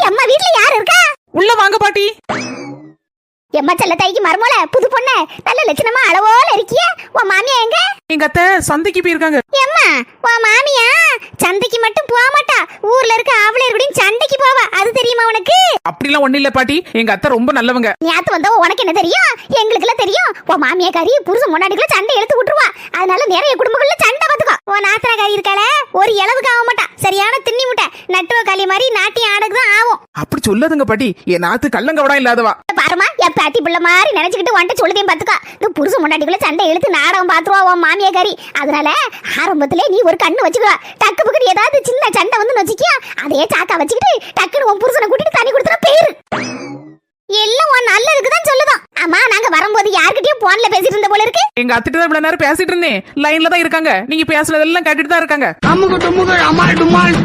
எம்மா வீட்ல யார் இருக்கா? உள்ள வாங்க பாட்டி. எம்மா செல்ல தாய்க்கு மருமோல புது பொண்ணு நல்ல லட்சணமா அளவோல இருக்கிய. உன் மாமியா எங்க? எங்க அத்தை சந்தைக்கு போயிருக்காங்க. எம்மா உன் மாமியா சந்தைக்கு மட்டும் போக மாட்டா, ஊர்ல இருக்க ஆவலர் கூடயும் சண்டைக்கு போவா, அது தெரியுமா உனக்கு? அப்படிலாம் ஒண்ணு இல்ல பாட்டி, எங்க அத்தை ரொம்ப நல்லவங்க. நேத்து வந்தா உனக்கு என்ன தெரியும்? எங்களுக்கு எல்லாம் தெரியும். உன் மாமியா காரி புருஷன் முன்னாடிக்குள்ள சண்டை எடுத்து விட்டுருவா, அதனால நிறைய குடும்பங்கள்ல சண்டை பாத்துக்கோ. உன் நாத்தனா காரி இருக்கால ஒரு இளவுக்கு ஆக மாட்டா, சரியான திண்ணி முட்டை நட்டுவ காலி மாதிரி நாட்டியம் ஆடுதான் ஆகும். அப்படி சொல்லாதுங்க பாட்டி, என் நாத்து கள்ளங்கவடா இல்லாதவா. பாருமா என் பாட்டி பிள்ளை மாதிரி நினைச்சுக்கிட்டு வந்துட்டு சொல்லுதையும் பாத்துக்கா. இந்த புருஷன் முன்னாடிக்குள்ள சண்டை எடுத்து நாடகம் பாத்துருவா உன் மாமியா காரி. அதனால ஆரம்பத்திலே நீ ஒரு கண்ணு வச்சுக்கோ. டக்கு பக்கத்து ஏதாவது சின்ன சண்டை வந்து வச்சுக்கியா, அதையே சாக்கா வச்சுக்கிட்டு டக்குன்னு உன் புருஷனை கூட்டிட்டு தண்ணி கொடுத்துற பேரு எல்லாம் உன் நல்லதுக்கு தான் சொல்லுதோம். ஆமா நாங்க வரும்போது யார்கிட்டயும் போன்ல பேசிட்டு இருந்த போல இருக்கு. எங்க அத்திட்டு தான் இவ்வளவு நேரம் பேசிட்டு இருந்தேன், லைன்ல தான் இருக்காங்க. நீங்க பேசுறதெல்லாம் கேட்டுட்டு தான் இருக்காங்க. அம்முக்கு டும்முக்கு அம்மாள் டும்மாள்.